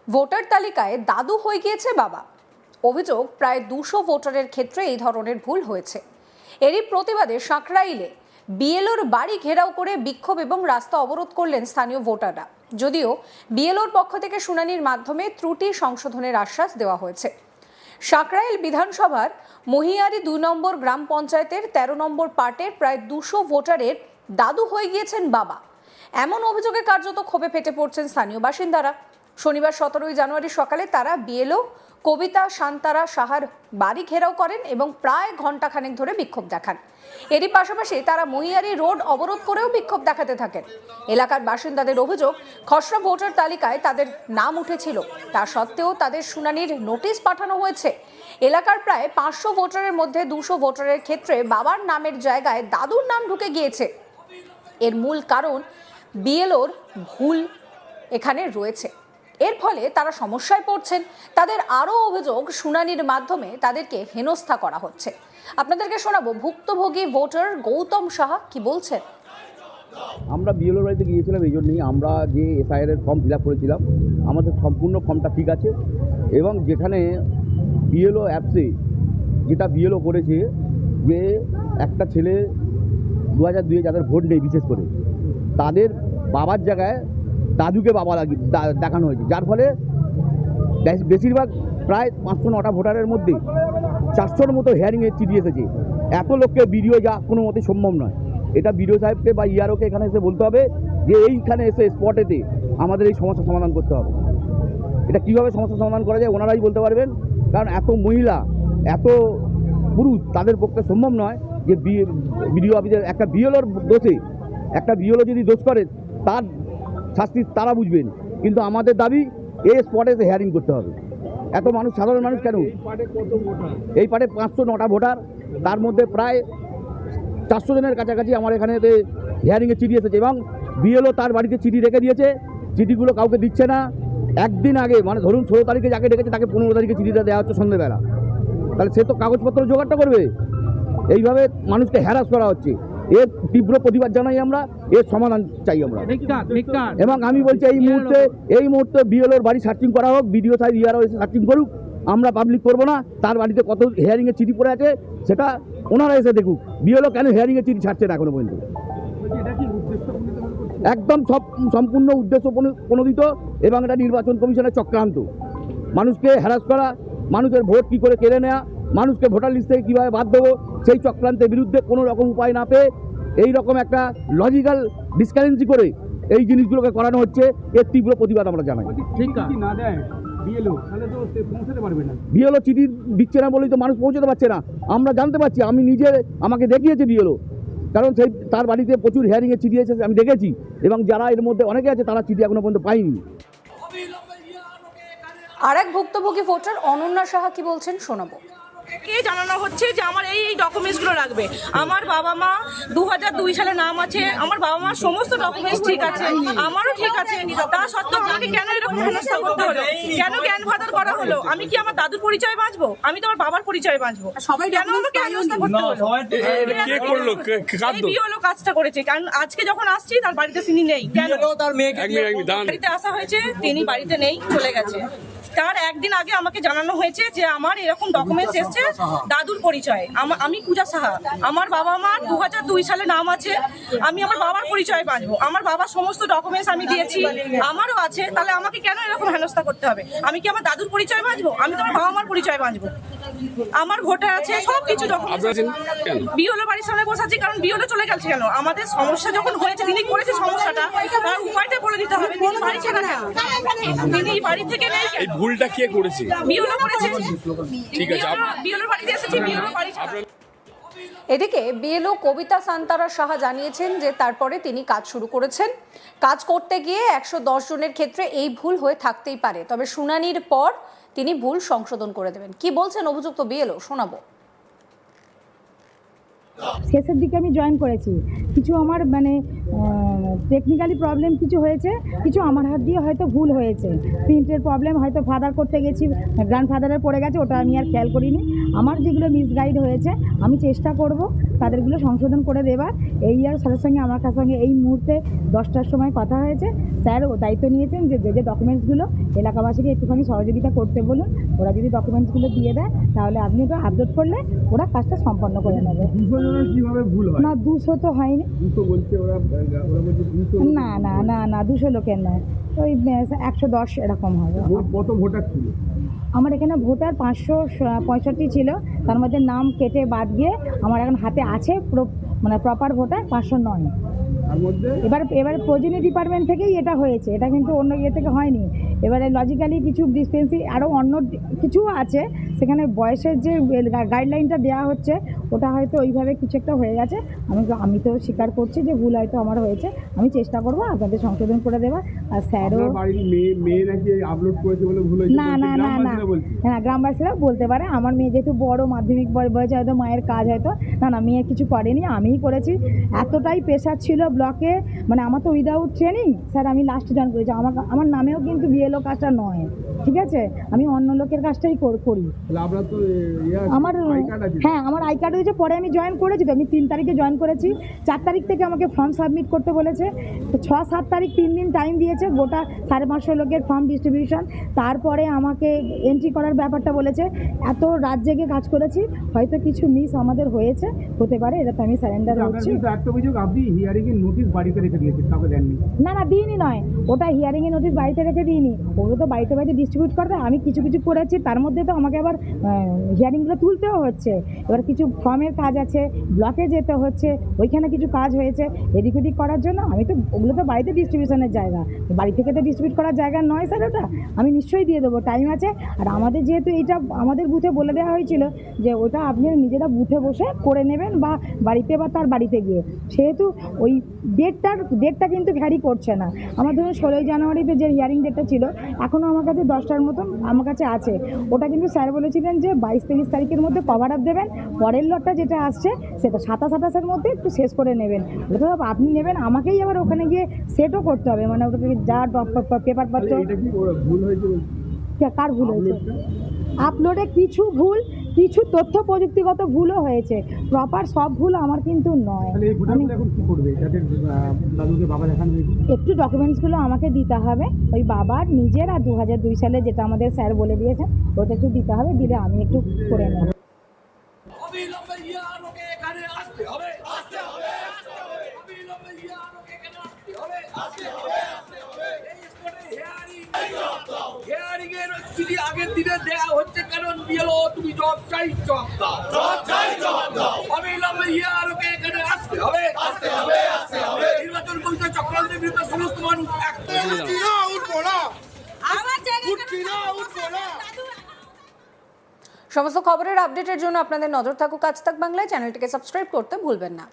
Voter তালিকায় দাদু হয়ে গিয়েছে বাবা। অভিযোগ প্রায় 200 ভোটারের ক্ষেত্রে এই ধরনের ভুল হয়েছে। এরই প্রতিবাদে সাঁকরাইলে বিএলওর বাড়ি ঘেরাও করে বিক্ষোভ এবং রাস্তা অবরোধ করলেন স্থানীয় ভোটাররা। যদিও বিএলওর পক্ষ থেকে শুনানির মাধ্যমে ত্রুটি সংশোধনের আশ্বাস দেওয়া হয়েছে। সাঁকরাইল বিধানসভার মহিয়ারি 2 নম্বর গ্রাম পঞ্চায়েতের 13 নম্বর পার্টের প্রায় 200 ভোটারের দাদু হয়ে গিয়েছেন বাবা। এমন অভিযোগে কার্যত ক্ষোভে ফেটে পড়ছেন স্থানীয় বাসিন্দারা। শনিবার 17 জানুয়ারি সকালে তারা বিএলও কবিতা শান্তারা সাহার বাড়ি ঘেরাও করেন এবং প্রায় ঘণ্টাখানেক ধরে বিক্ষোভ দেখান। এরই পাশাপাশি তারা মহিয়ারি রোড অবরোধ করেও বিক্ষোভ দেখাতে থাকেন। এলাকার বাসিন্দাদের অভিযোগ, খসড়া ভোটার তালিকায় তাদের নাম উঠেছিল, তা সত্ত্বেও তাদের শুনানির নোটিশ পাঠানো হয়েছে। এলাকার প্রায় 500 ভোটারের মধ্যে 200 ভোটারের ক্ষেত্রে বাবার নামের জায়গায় দাদুর নাম ঢুকে গিয়েছে। এর মূল কারণ বিএলওর ভুল এখানে রয়েছে। এর ফলে তারা সমস্যায় পড়ছেন। তাদের আরও অভিযোগ, শুনানির মাধ্যমে তাদেরকে হেনস্থা করা হচ্ছে। আপনাদেরকে শোনাবো ভুক্তভোগী ভোটার গৌতম সাহা কি বলছেন। আমরা বিএলওর বাড়িতে গিয়েছিলাম এই জন্যই, আমরা যে এসআইআর এর ফর্ম ফিল আপ করেছিলাম আমাদের সম্পূর্ণ ফর্মটা ঠিক আছে এবং যেখানে বিএলও অ্যাপসে যেটা বিএলও করেছে যে একটা ছেলে 2002 যাদের ভোট নেই বিশেষ করে তাদের বাবার জায়গায় দাদুকে বাবা দেখানো হয়েছে, যার ফলে বেশিরভাগ প্রায় 509টা ভোটারের মধ্যে 400-র মতো হিয়ারিংয়ের চিঠি এসেছে। এত লোককে বিডিও যা কোনো মতে সম্ভব নয়। এটা বিডিও সাহেবকে বা ইআরওকে এখানে এসে বলতে হবে যে এইখানে এসে স্পটেতে আমাদের এই সমস্যার সমাধান করতে হবে। এটা কীভাবে সমস্যার সমাধান করা যায় ওনারাই বলতে পারবেন, কারণ এত মহিলা এত পুরুষ তাদের পক্ষে সম্ভব নয় যে বিডিও অফিসের একটা বিএলওর দোষে একটা বিএলও যদি দোষ করে তার শাস্তি তারা বুঝবেন, কিন্তু আমাদের দাবি এই স্পটে এসে হিয়ারিং করতে হবে। এত মানুষ, সাধারণ মানুষ কেন এই পার্টে 509টা ভোটার, তার মধ্যে প্রায় 400 জনের কাছাকাছি আমার এখানে হিয়ারিংয়ে চিঠি এসেছে এবং বিএলও তার বাড়িতে চিঠি রেখে দিয়েছে। চিঠিগুলো কাউকে দিচ্ছে না। একদিন আগে মানে ধরুন 16 তারিখে যাকে ডেকেছে তাকে 15 তারিখে চিঠিটা দেওয়া হচ্ছে সন্ধ্যেবেলা, তাহলে সে তো কাগজপত্র জোগাড়টা করবে। এইভাবে মানুষকে হ্যারাস করা হচ্ছে। এর তীব্র প্রতিবাদ জানাই আমরা, এর সমাধান চাই আমরা। এবং আমি বলছি এই মুহূর্তে বিএলওর বাড়ি সার্চিং করা হোক, বিডিও সাহেব ইআরও এসে সার্চিং করুক। আমরা পাবলিক করবো না। তার বাড়িতে কত হিয়ারিংয়ের চিঠি পড়ে আছে সেটা ওনারা এসে দেখুক। বিএলও কেন হিয়ারিংয়ের চিঠি ছাড়ছে না এখনো পর্যন্ত। একদম সম্পূর্ণ উদ্দেশ্য প্রণোদিত এবং এটা নির্বাচন কমিশনের চক্রান্ত। মানুষকে হ্যারাস করা, মানুষের ভোট কী করে কেড়ে নেওয়া, মানুষকে ভোটার লিস্ট থেকে কীভাবে বাদ দেবো, সেই চক্রান্তের বিরুদ্ধে কোনো রকম উপায় না পেয়ে এই রকম একটা লজিক্যাল ডিসকারেন্সি করে এই জিনিসগুলোকে করানো হচ্ছে। এর তীব্র প্রতিবাদ আমরা জানাই। বিএলও চিঠি দিচ্ছে না বলেই তো মানুষ পৌঁছতে পারছে না। আমরা জানতে পারছি, আমি নিজে আমাকে দেখিয়েছে বিএলও, কারণ সেই তার বাড়িতে প্রচুর হিয়ারিংয়ের চিঠি এসেছে আমি দেখেছি এবং যারা এর মধ্যে অনেকে আছে তারা চিঠি এখনো পর্যন্ত পায়নি। আর এক ভুক্তভোগী ভোটার অনন্যা সাহা কি বলছেন শোনাবো। কে জানানো হচ্ছে যে আমার এই ডকুমেন্টসগুলো লাগবে। আমার বাবা মা 2002 সালে নাম আছে, আমার বাবা মার সমস্ত ডকুমেন্টস ঠিক আছে, আমারও ঠিক আছে, তা সত্ত্বেও আমাকে কেন এরকম হেনস্থা করতে হলো, কেন জ্ঞান ভাতার করা হলো? আমি কি আমার দাদুর পরিচয় বাঁচবো? আমি তো আমার বাবার পরিচয় বাঁচবো। সবাই কেন আমাকে হেনস্থা করতে হলো? বিএলও কাজটা করেছে, কারণ আজকে যখন আসছি তার বাড়িতে তিনি নেই। কেন বাড়িতে আসা হয়েছে, তিনি বাড়িতে নেই, চলে গেছে। তার একদিন আগে আমাকে জানানো হয়েছে যে আমার এরকম ডকুমেন্টস এসছে দাদুর পরিচয়। আমি পূজা সাহা, আমার বাবা মার 2002 সালে নাম আছে, আমি আমার বাবার পরিচয় বাঁচবো। আমার বাবার সমস্ত ডকুমেন্টস আমি দিয়েছি, আমারও আছে, তাহলে আমাকে কেন এরকম হেনস্থা করতে হবে? আমি কি আমার দাদুর পরিচয় বাঁচবো? আমি তো আমার বাবা মার পরিচয় বাঁচবো। আমার ভোটার আছে, সবকিছু ডকুমেন্টস। বিএলও বাড়ির সামনে বসে আছি, কারণ বিএলও চলে গেছে কেন? আমাদের সমস্যা যখন হয়েছে, তিনি করেছে সমস্যাটা, তার উপায়টা বলে দিতে হবে। তিনি বাড়ি ছেড়ে না, তিনি বাড়ি থেকে নেই। ভুলটা কে করেছে? বিএলও করেছে। ঠিক আছে, বিএলও বাড়িতে এসেছি, বিএলও বাড়ি। এদিকে বিএলও কবিতা শান্তারা সাহা জানিয়েছেন যে তারপরে তিনি কাজ শুরু করেছেন। কাজ করতে গিয়ে 110 জনের ক্ষেত্রে এই ভুল হয়ে থাকতেই পারে, তবে শুনানির পর তিনি ভুল সংশোধন করে দেবেন। কি বলছেন অভিযুক্ত বিএলও শোনাবো। শেষের দিকে আমি জয়েন করেছি, কিছু আমার টেকনিক্যালি প্রবলেম কিছু হয়েছে, কিছু আমার হাত দিয়ে হয়তো ভুল হয়েছে। প্রিন্টের প্রবলেম হয়তো ফাদার করতে গেছি, গ্র্যান্ডফাদারের পড়ে গেছে, ওটা আমি আর খেয়াল করিনি। আমার যেগুলো মিসগাইড হয়েছে আমি চেষ্টা করব তাদেরগুলো সংশোধন করে দেবার। এই আর স্যারের সঙ্গে আমার সঙ্গে এই মুহূর্তে 10টার সময় কথা হয়েছে। স্যার ও দায়িত্ব নিয়েছেন যে যে ডকুমেন্টসগুলো এলাকাবাসীকে একটুখানি সহযোগিতা করতে বলুন, ওরা যদি ডকুমেন্টসগুলো দিয়ে দেয় তাহলে আপনি ওটা আপলোড করলে ওরা কাজটা সম্পন্ন করে নেবে। 200 জনের কিভাবে ভুল হয়? না 200 তো হয়নি, 200 বলছে ওরা বলছে 200। না না না না 200 লোকের নয়, ওই 110 এরকম হবে। কত ভোটার ছিল? আমার এখানে ভোটার 565 ছিল, তার মধ্যে নাম কেটে বাদ দিয়ে আমার এখন হাতে আছে মানে প্রপার ভোটার 509। তার মধ্যে এবারে প্রয়োজনীয় ডিপার্টমেন্ট থেকেই এটা হয়েছে, এটা কিন্তু অন্য ইয়ে থেকে হয়নি। এবারে লজিক্যালি কিছু ডিসপেন্সি আরও অন্য কিছু আছে, সেখানে বয়সের যে গাইডলাইনটা দেওয়া হচ্ছে ওটা হয়তো ওইভাবে কিছু একটা হয়ে গেছে। আমি তো স্বীকার করছি যে ভুল হয়তো আমার হয়েছে, আমি চেষ্টা করবো আপনাদের সংশোধন করে দেওয়ার। আর স্যারও বাড়ির মেয়ে নাকি আপলোড করেছে বলে ভুল হয়েছে? না না না না হ্যাঁ, গ্রামবাসীরা বলতে পারে। আমার মেয়ে যেহেতু বড় মাধ্যমিক বয়সে হয়তো মায়ের কাজ হয়তো না মেয়ে কিছু করেনি, আমিই করেছি। এতটাই প্রেশার ছিল ব্লকে, মানে আমার তো উইদাউট ট্রেনিং স্যার আমি লাস্ট জয়েন করেছি। আমার নামেও কিন্তু বিএলও কাজটা নয়, ঠিক আছে, আমি অন্য লোকের কাজটাই করি। আমার হ্যাঁ আমার আই কার্ড হয়েছে, পরে আমি জয়েন করেছি তো, আমি 3 তারিখে জয়েন করেছি। 4 তারিখ থেকে আমাকে ফর্ম সাবমিট করতে বলেছে, তো 6-7 তারিখ 3 দিন টাইম দিয়েছে, গোটা 550 লোকের ফর্ম ডিস্ট্রিবিউশন। তারপরে আমাকে এন্ট্রি করার ব্যাপারটা বলেছে। এত রাত জেগে কাজ করেছি, হয়তো কিছু মিস আমাদের হতে পারে, এটা তো আমি স্যারেন্ডার হচ্ছি। আপনি হিয়ারিং এর নোটিশ বাড়িতে রেখে দিয়েছেন, কাউকে দেননি? না না দিইনি, নয় ওটা হিয়ারিংয়ের নোটিশ বাড়িতে রেখে দিইনি, ওগুলো তো বাড়িতে ডিস্ট্রিবিউট করতে আমি কিছু করেছি, তার মধ্যে তো আমাকে আবার হিয়ারিংগুলো তুলতেও হচ্ছে। এবার কিছু ফর্মের কাজ আছে, ব্লকে যেতে হচ্ছে, ওইখানে কিছু কাজ হয়েছে এদিক ওদিক করার জন্য। আমি তো ওগুলো তো বাড়িতে ডিস্ট্রিবিউশনের জায়গা, বাড়ি থেকে তো ডিস্ট্রিবিউট করার জায়গা নয় স্যার, ওটা আমি নিশ্চয়ই দিয়ে দেবো, টাইম আছে। আর আমাদের যেহেতু এইটা আমাদের বুথে বলে দেওয়া হয়েছিল যে ওটা আপনি নিজেরা বুথে বসে করে নেবেন বা বাড়িতে বা তার বাড়িতে গিয়ে, সেহেতু ওই ডেটটা কিন্তু ভ্যারি করছে না। আমার ধরুন 16ই জানুয়ারিতে যে হিয়ারিং ডেটটা ছিল, এখনও আমার কাছে 10টার মতন আমার কাছে আছে। ওটা কিন্তু স্যার বলেছিলেন যে 22-23 তারিখের মধ্যে কভার আপ দেবেন, পরের লটটা যেটা আসছে সেটা 27-28-এর মধ্যে একটু শেষ করে নেবেন। ওটা আপনি নেবেন, আমাকেই আবার ওখানে গিয়ে সেটও করতে হবে, মানে ওটাকে যা পেপারপত্র। কার ভুল হয়েছে? আপলোডে কিছু ভুল, কিছু তথ্য প্রযুক্তিগত ভুলও হয়েছে, প্রপার সব ভুল আমার কিন্তু নয়। একটু ডকুমেন্টসগুলো আমাকে দিতে হবে, ওই বাবার নিজের আর 2002 সালে যেটা আমাদের স্যার বলে দিয়েছেন ওটা একটু দিতে হবে, দিলে আমি একটু করে নেব। আগের দিনে দেয়া হচ্ছে কারণ বিএলও তুমি জব চাই জব দাও অবিলম্বে হিয়ারকে এখানে আসতে হবে নির্বাচন কমিশন চক্রান্তের বিরুদ্ধে সমস্ত মানুষ সমস্ত খবরের আপডেটের জন্য আপনাদের নজর থাকুক আজ তাক বাংলায়। চ্যানেলটিকে সাবস্ক্রাইব করতে ভুলবেন না।